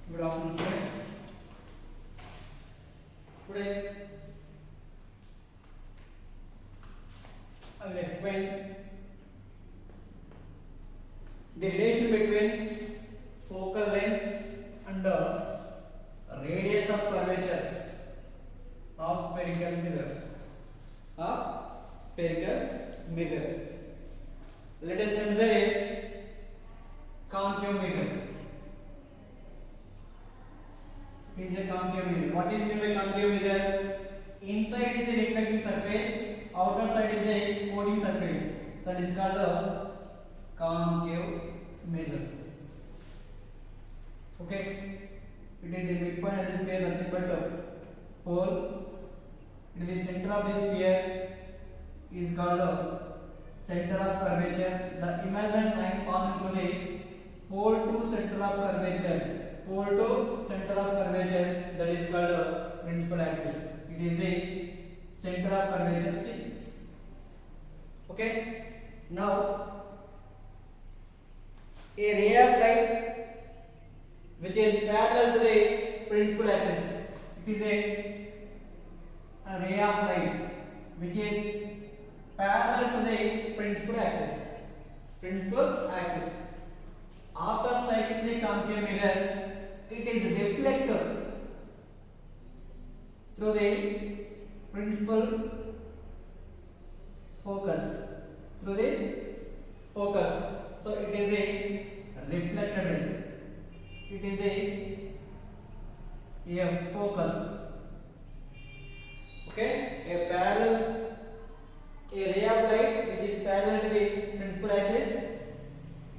Good afternoon, students. Today I will explain the relation between focal length and the radius of curvature of spherical mirrors. Let us consider a concave mirror. It is a concave mirror. What is meant by concave mirror? Inside is the reflecting surface, outer side is the coating surface. That is called a concave mirror. Okay. It is the midpoint of the sphere, nothing but a pole. It is the center of the sphere is called a center of curvature. The imaginary line passing through the pole to center of curvature. Pole to center of curvature, that is called a principal axis. It is the center of curvature C. Okay. Now, a ray of light which is parallel to the principal axis. It is a ray of light which is parallel to the principal axis. Principal axis. After striking the concave mirror, it is reflected through the principal focus. Through the focus. So it is a reflected ray. It is a focus. Okay, a ray of light which is parallel to the principal axis.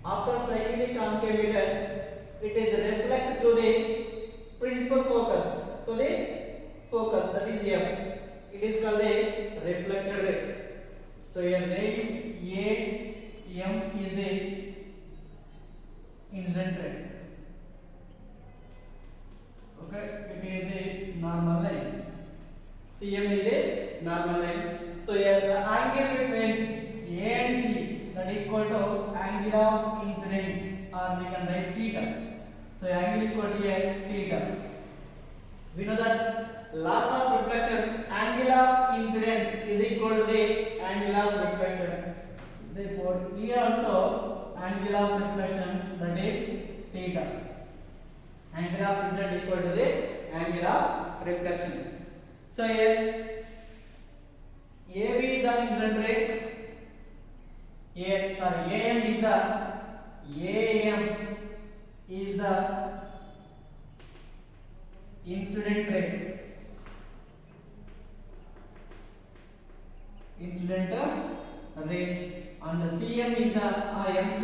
After striking the concave mirror, it is reflected through the principal focus to the focus, that is F. It is called a reflected ray. So here ray is A, M is the incident ray. Okay, it is the normal line. CM is the normal line. So here the angle between A and C, that is equal to angle of incidence, or we can write theta. So angle equal to theta. We know that loss of reflection, angle of incidence is equal to the angle of reflection. Therefore, here also angle of reflection, that is theta. Angle of incidence equal to the angle of reflection. So here AB is the incident ray. AM is the incident ray. Incident ray, and CM is the MC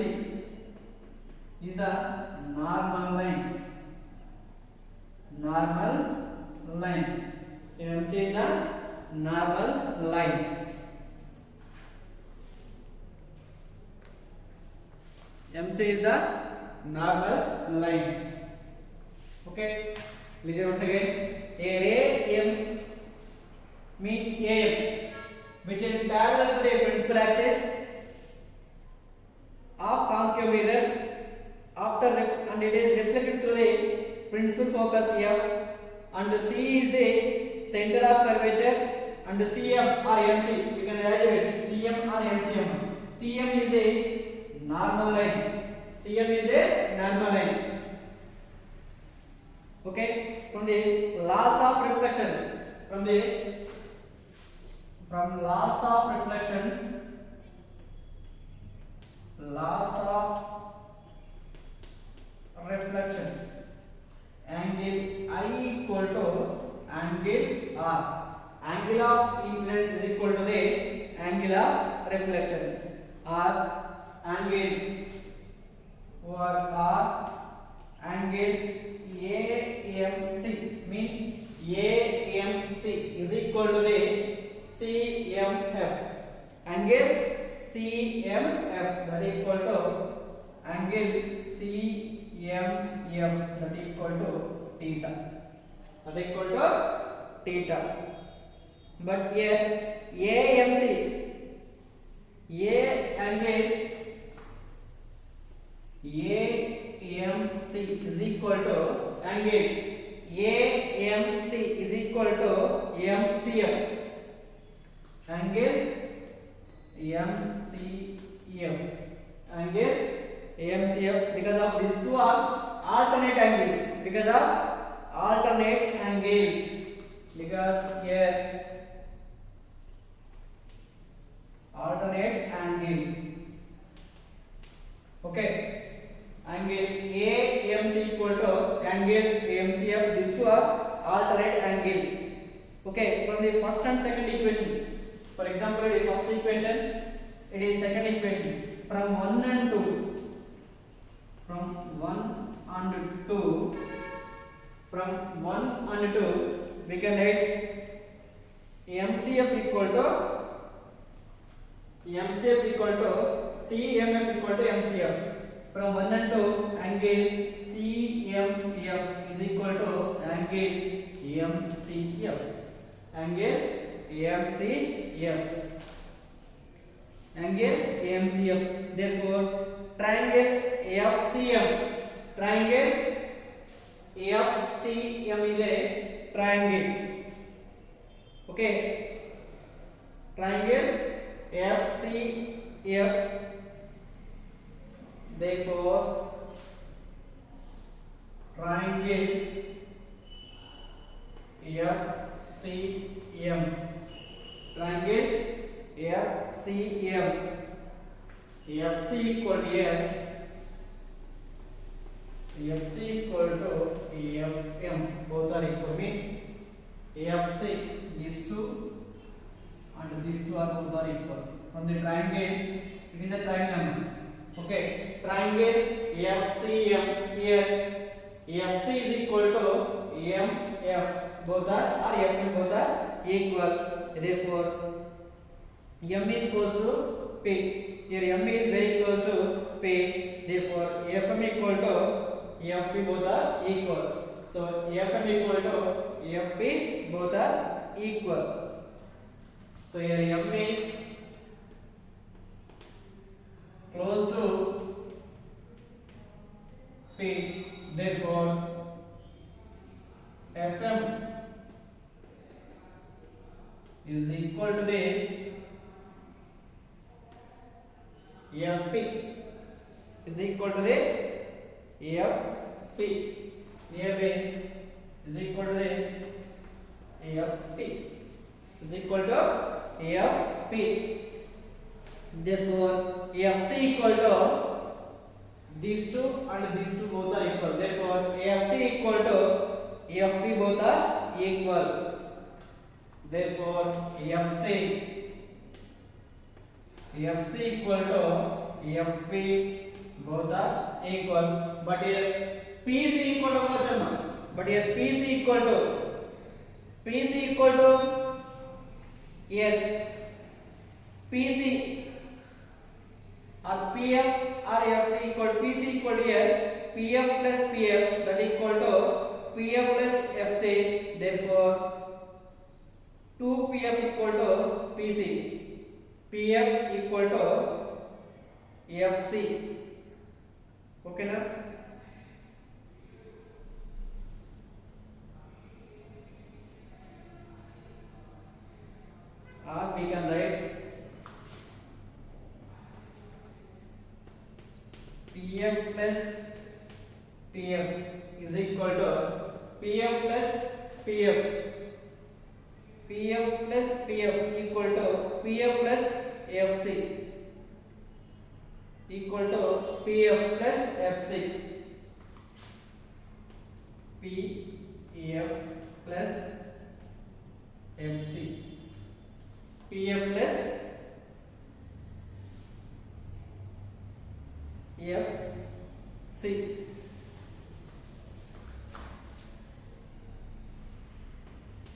is the normal line. Normal line. MC is the normal line. MC is the normal line. Okay, listen once again. A ray M means AM, which is parallel to the principal axis of concave mirror. And it is reflected through the principal focus F, and C is the center of curvature, and CM or MC, you can graduate CM or MCM. CM is the normal line. CM is the normal line. Okay, from the loss of reflection, from loss of reflection, angle I equal to angle R. Angle of incidence is equal to the angle of reflection, or angle over R. Angle AMC means AMC is equal to the CMF. Angle CMF, that is equal to angle CMF, that is equal to theta. That is equal to theta. But here AMC, A angle AMC is equal to angle AMC is equal to MCF. Angle MCF. Angle AMCF, because of these two are alternate angles. Because of alternate angles. Because here alternate angle. Okay. Angle AMC equal to angle AMCF. These two are alternate angle. Okay. From the first and second equation. For example, it is first equation. It is second equation. From 1 and 2. From 1 and 2. From 1 and 2, we can write MCF equal to CMF equal to MCF. From 1 and 2, angle CMF is equal to angle MCF. Angle MCF. Angle MCF. Therefore, triangle FCM. Triangle FCM is a triangle. Okay. Triangle FCM. Therefore, triangle FCM. Triangle FCM. FC equal to FC equal to FM. Both are equal. Means AFC, these two and these two are both are equal. From the triangle, it is a triangle. Okay, triangle FCM. Here FC is equal to MF. Both are FM, both are equal. Therefore, M is close to P. Here M is very close to P. Therefore, FM equal to FP, both are equal. So FM equal to FP, both are equal. So here M is close to P. Therefore, FM is equal to the FP is equal to the FP. FA is equal to the FP is equal to FP. Therefore, FC equal to these two and these two both are equal. Therefore, AFC equal to AFP, both are equal. Therefore, FC equal to FP, both are equal. But here PC equal to much. But here PC equal to here PC or PF or FP equal to PC equal to here PF plus PF, that equal to PF plus FC. Therefore, 2PF equal to PC. PF equal to FC. Okay na? Or we can write PF plus PF is equal to PF plus PF. PF plus PF equal to PF plus FC equal to PF plus FC. PF plus FC. PF plus FC.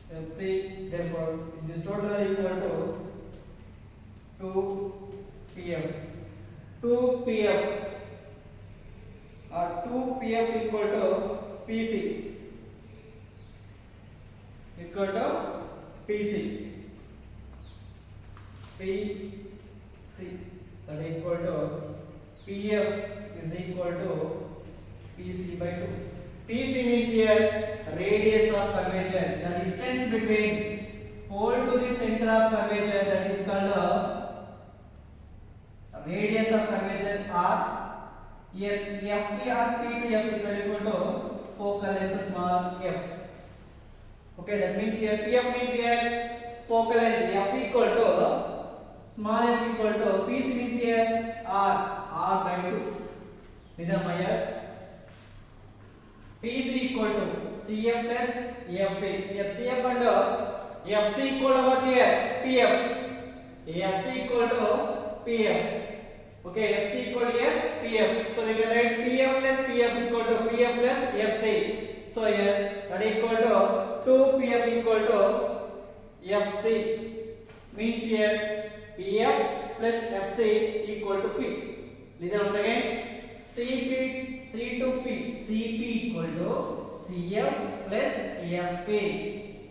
FC, therefore this total is equal to 2PF. 2PF or 2PF equal to PC equal to PC. PC that equal to PF is equal to PC by 2. PC means here center of curvature, that is called radius of curvature r. Here FP or P to F is equal to focal length small f. Okay, that means here PF means here focal length, F equal to small f equal to PC means here r by 2. This is my here. PC equal to CF plus FP. Here CF and FC equal to what here? PF. FC equal to PF. Okay, FC equal to here PF. So we can write PF plus PF equal to PF plus FC. So here that equal to 2PF equal to FC. Means here PF plus FC equal to P. Listen once again. C to P. CP equal to CF plus FP.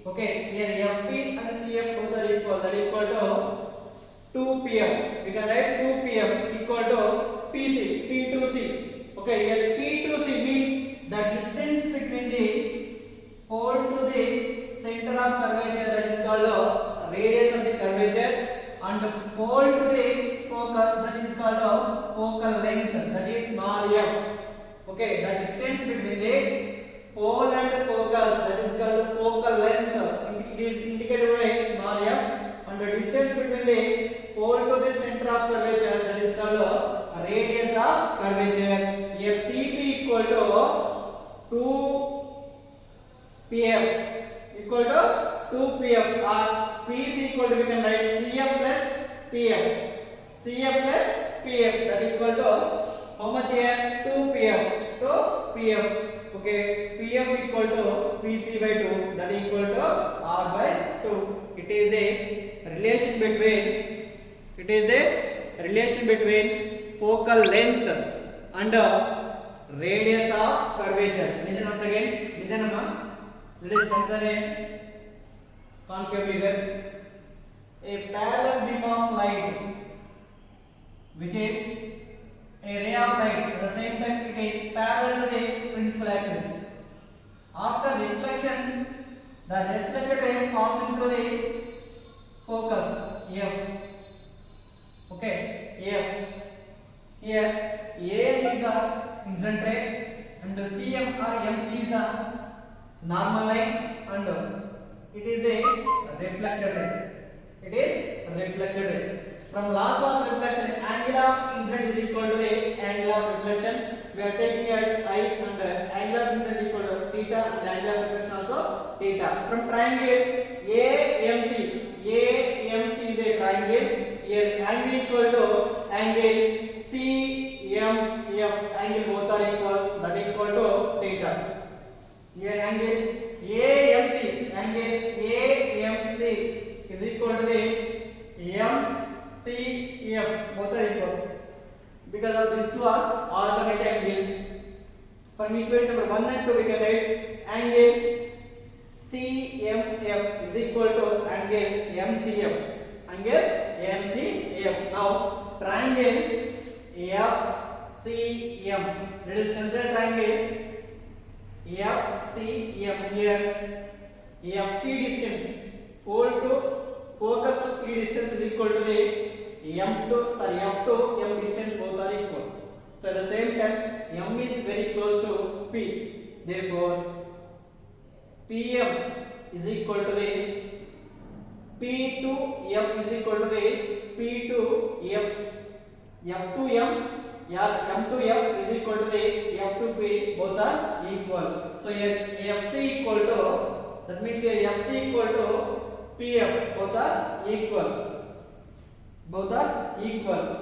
Okay, here FP and CF both are equal. That equal to 2PF. We can write 2PF equal to PC. P to C. Okay, here P to C means the distance between the pole to the center of curvature, that is called radius of the curvature, and pole to the focus, that is called focal length, that is small f. Okay, the distance between the pole and focus, that is called focal length. It is indicated by small f, and the distance between the pole to the center of curvature, that is called radius of curvature. Here CP equal to 2PF equal to 2PF, or PC equal to, we can write CF plus PF. CF plus PF, that equal to how much here? 2PF to PF. Okay, PF equal to PC by 2, that equal to R by 2. It is the relation between focal length and radius of curvature. Listen once again. Listen amma. Let us consider a concave mirror. A parallel beam of light, which is a ray of light, at the same time it is parallel to the principal axis. After reflection, the reflected ray passing through the focus F. Okay, F. Here AM is the incident ray and CM or MC is the normal line, and it is the reflected ray. It is reflected ray. From laws of reflection, angle of incident is equal to the angle of reflection. We are taking as I, and angle of incident equal to theta, and angle of reflection also theta. From triangle AMC is a triangle. Here angle equal to angle CMF. Angle both are equal. That equal to theta. Here angle AMC is equal to the MCF. Both are equal. Because of these two are alternate angles. From equation number 1 and 2, we can write angle CMF is equal to angle MCF. Angle MCF. Now triangle FCM. Let us consider triangle FCM. Here FC distance, pole to focus to C distance is equal to the F to M distance, both are equal. So at the same time M is very close to P. Therefore PM is equal to the P to F is equal to the P to F. F to M to F is equal to the F to P, both are equal. So here FC equal to, that means here FC equal to PF, both are equal.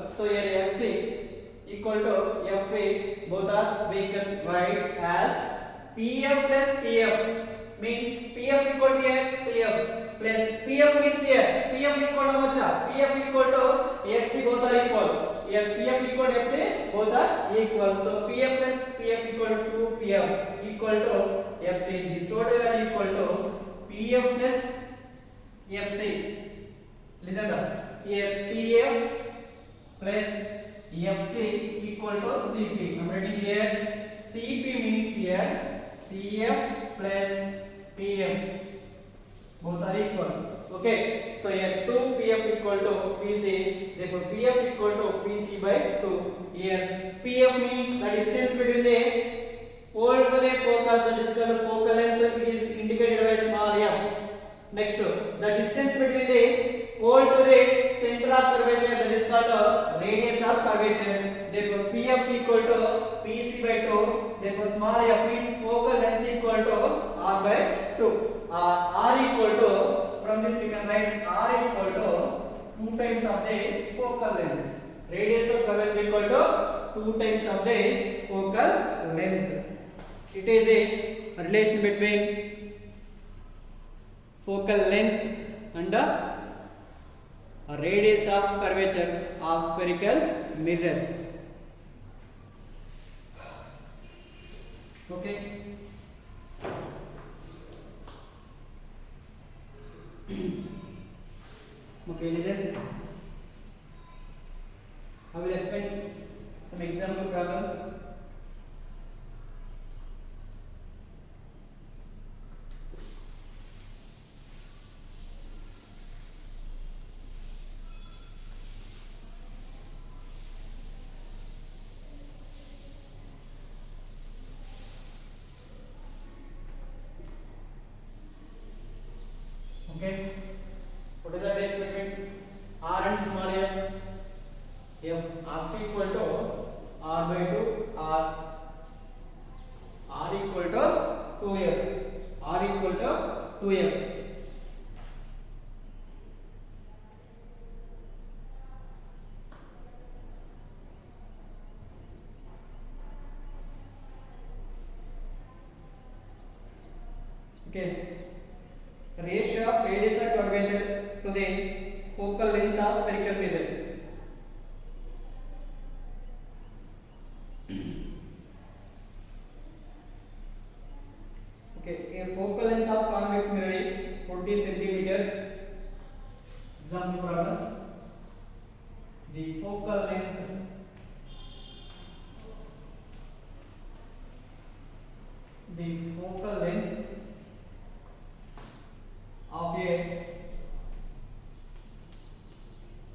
So here FC equal to FP, both are, we can write as PF plus PF. Means PF equal to here PF plus PF means here PF equal to how much? PF equal to FC, both are equal. Here PF equal to FC, both are equal. So PF plus PF equal to 2PF equal to FC. This total value equal to PF plus FC. Listen up. Here PF plus FC equal to CP. I'm writing here CP means here CF plus PF. Both are equal. Okay. So So here 2 PF equal to PC. Therefore PF equal to PC by 2. Here PF means the distance between the pole to the focus, that is called focal length. It is indicated by small f. Next, the distance between the pole to the center of curvature, that is called radius of curvature. Therefore PF equal to PC by 2. Therefore small f means focal length equal to R by 2. R equal to, from this we can write R equal to 2 times of the focal length. Radius of curvature equal to 2 times of the focal length. It is the relation between focal length and a radius of curvature of spherical mirror. Okay. Okay, listen. I will explain some example problems. Okay. What is the relation between R and small f? F equal to R by 2, R equal to 2f. R equal to 2f. Okay. Ratio of radius of curvature to the focal length of spherical mirror. Okay, a focal length of convex mirror is 40 centimeters. Example problems. The focal length of a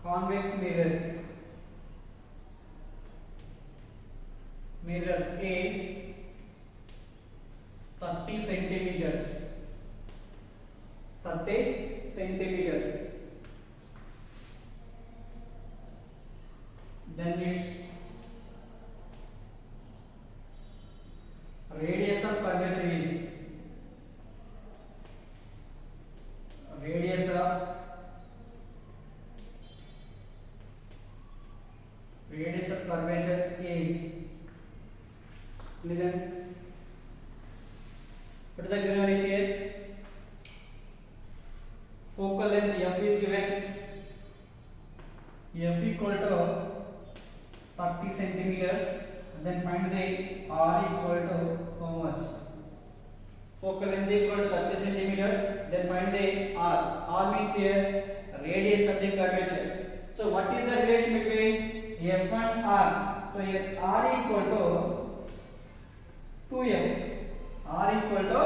convex mirror is 30 centimeters. 30 centimeters. Then its radius of curvature is listen. What is the given one is here? Focal length f is given. F equal to 30 centimeters. Then find the R equal to how much? Focal length equal to 30 centimeters. Then find the R. R means here radius of the curvature. So what is the relation between F and R? So here R equal to 2f. R equal to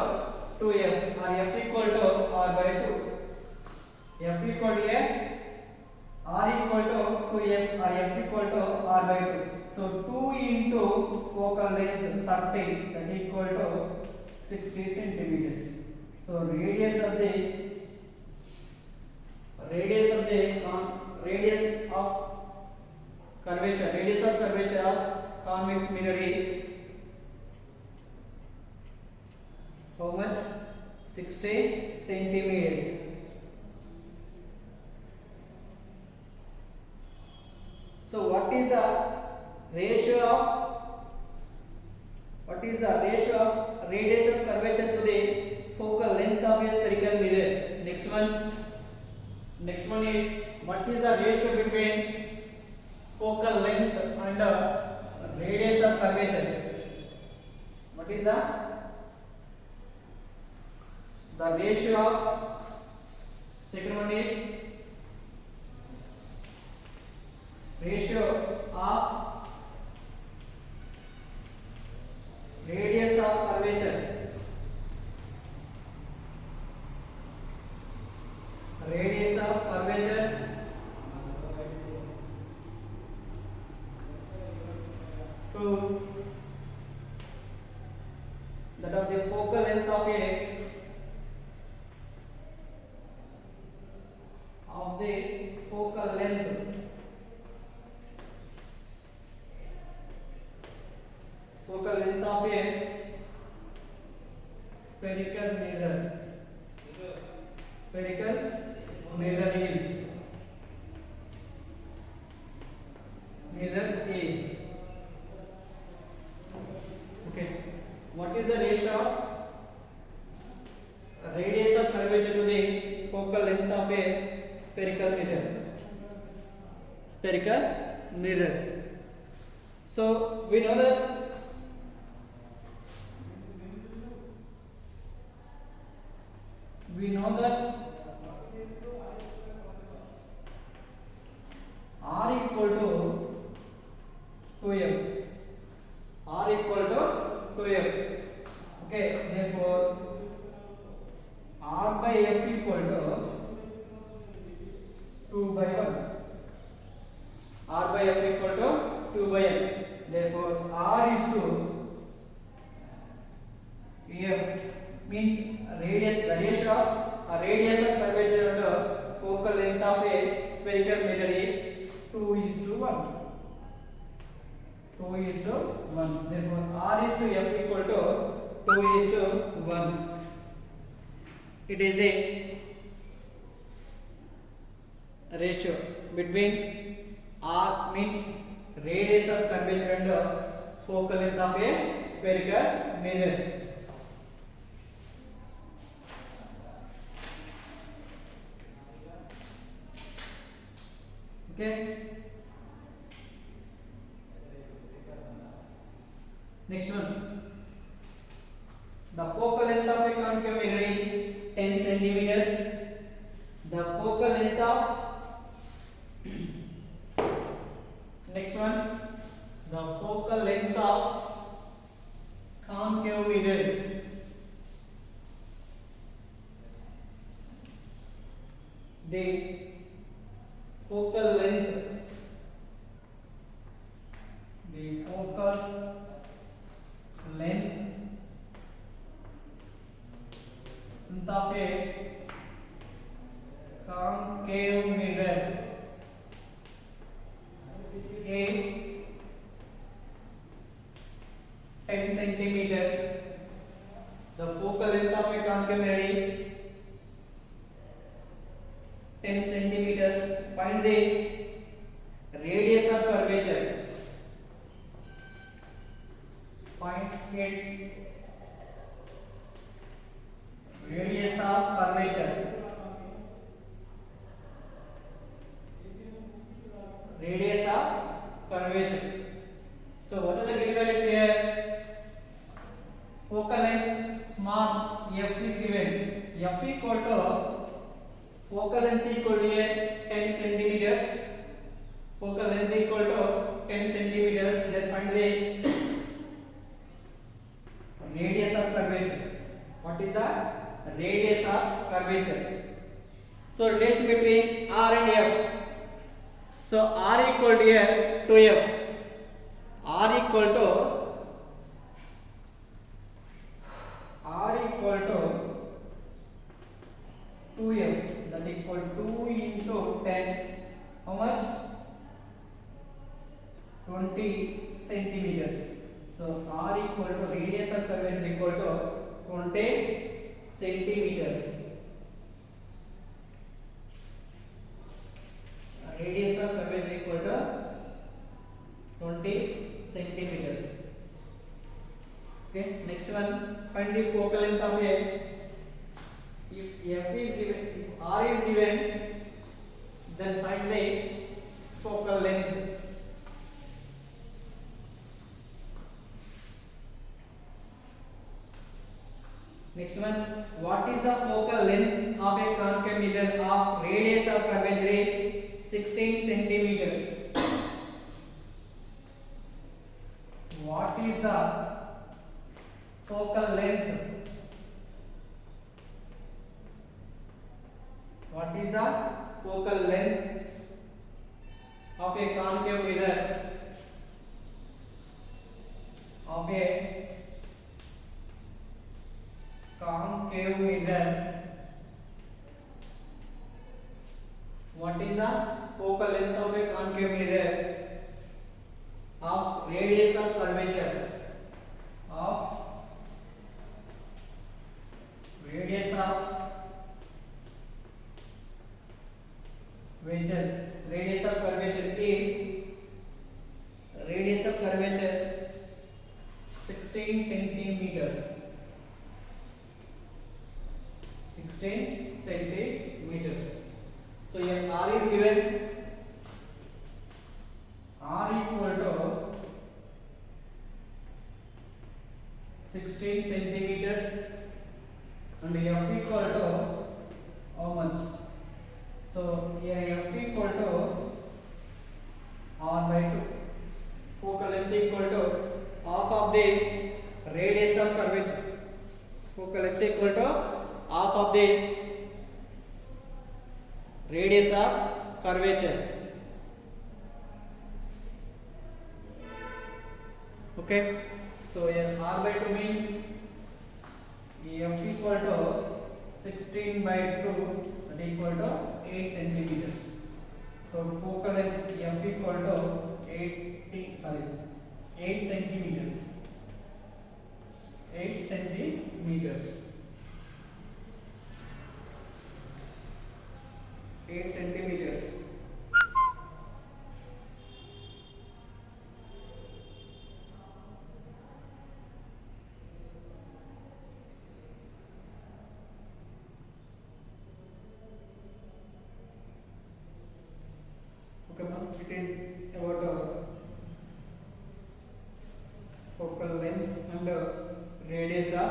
2f or f equal to R by 2. F equal to a R equal to 2f or f equal to R by 2. So 2 into focal length 30, that equal to 60 centimeters. So radius of curvature of convex mirror is how much? 60 centimeters. So what is the ratio of radius of curvature to the focal length of a spherical mirror? Next one is what is the ratio between focal length and radius of curvature? What is the ratio of, second one is ratio of radius of curvature to that of the focal length of the focal length of a spherical mirror is okay. What is the ratio of radius of curvature to the focal length of a spherical mirror? So we know that R equal to 2f. Okay, therefore R by f equal to 2 by 1. R by f equal to 2 by 1. Therefore R is to f means radius, the ratio of radius of curvature and focal length of a spherical mirror is 2:1. Therefore R is to f equal to 2:1. It is the ratio between R means radius of curvature and focal length of a spherical mirror. Okay. Next one. The focal length of a concave mirror is 10 centimeters. The focal length of next one. The focal length of concave mirror the focal length of a concave mirror is 10 centimeters. The focal length of a concave mirror is 10 centimeters. Find the radius of curvature. Find its radius of curvature. So what are the given values here? Focal length small f is given. F equal to focal length equal to 10 centimeters. Focal length equal to 10 centimeters. Then find the radius of curvature. What is the radius of curvature? So relation between R and F. So R equal to here 2F. R equal to 2F. That equal 2 into 10. How much? 20 centimeters. So R equal to radius of curvature equal to 20 centimeters. Radius of curvature equal to 20 centimeters. Okay, next one, find the focal length of a. If f is given, if R is given, then find the focal length. Next one, what is the focal length of a concave mirror of radius of curvature is 16 centimeters? What is the focal length? What is the focal length of a concave mirror of a concave mirror. What is the focal length of a concave mirror? Of radius of curvature. Of radius of curvature. Radius of curvature is 16 centimeters. 16 centimeters. So here R is given. R equal to 16 centimeters and F equal to how much? So here F equal to R by 2. Focal length equal to half of the radius of curvature. Focal length equal to half of the radius of curvature. Okay, so here R by 2 means F equal to 16 by 2, that equal to 8 centimeters. So focal length F equal to 8 centimeters. 8 centimeters. 8 centimeters. Okay, ma'am. It is about focal length and radius of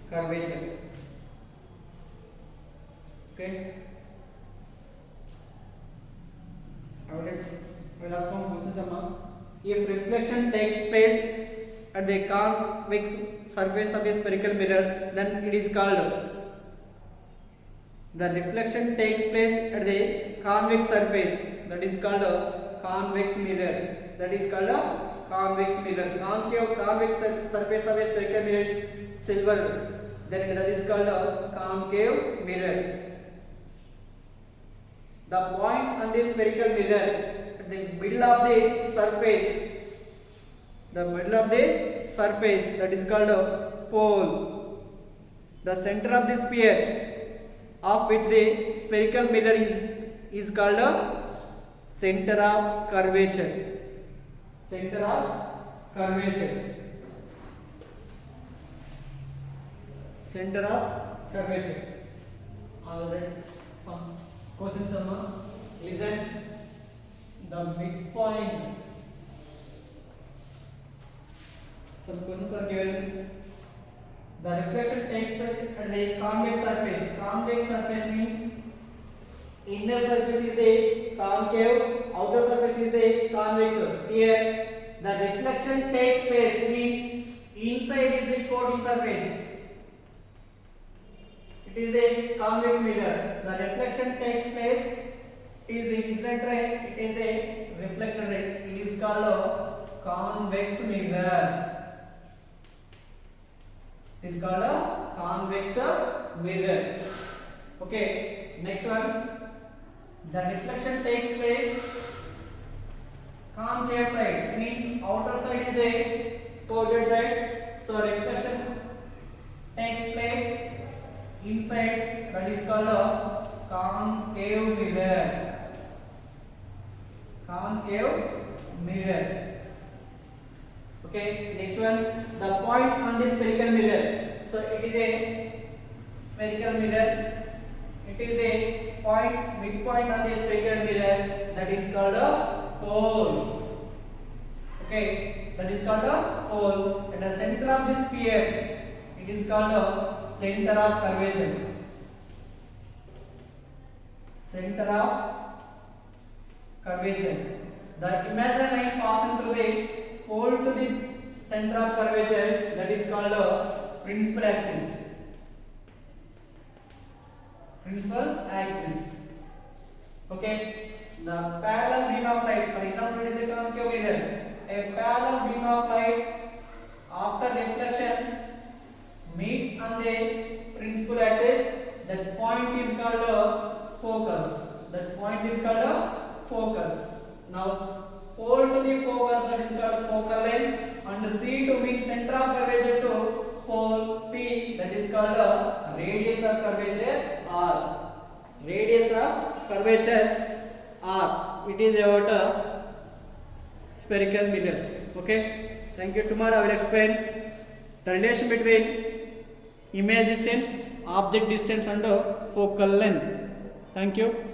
curvature. Okay. I will ask one question, ma'am. If reflection takes place at the convex surface of a spherical mirror, then it is called. The reflection takes place at the convex surface, that is called a convex mirror. That is called a convex mirror. Convex surface of a spherical mirror is silver. Then that is called a concave mirror. The point on the spherical mirror at the middle of the surface, that is called a pole. The center of the sphere of which the spherical mirror is called a center of curvature. Center of curvature. Center of curvature. Let's some questions. Listen. The midpoint. Some questions are given. The reflection takes place at the convex surface. Convex surface means inner surface is the concave, outer surface is the convex. Here, the reflection takes place means inside is the coating surface. It is a convex mirror. The reflection takes place. It is the incident ray. It is the reflected ray. It is called a convex mirror. It is called a convex mirror. Okay, next one. The reflection takes place concave side means outer side is the coated side. So reflection takes place inside, that is called a concave mirror. Concave mirror. Okay, next one. The point on the spherical mirror. So it is a spherical mirror. It is a point, midpoint on the spherical mirror, that is called a pole. Okay, that is called a pole. At the center of the sphere, it is called a center of curvature. Center of curvature. The imaginary line passing through the pole to the center of curvature, that is called a principal axis. Principal axis. Okay. The parallel beam of light, for example, it is a concave mirror. A parallel beam of light after reflection meet on the point is called focus. That point is called focus. Now pole to the focus, that is called focal length, and C to mean center of curvature to pole P, that is called radius of curvature R. Radius of curvature R. It is about spherical mirrors. Okay. Thank you. Tomorrow I will explain the relation between image distance, object distance, and focal length. Thank you.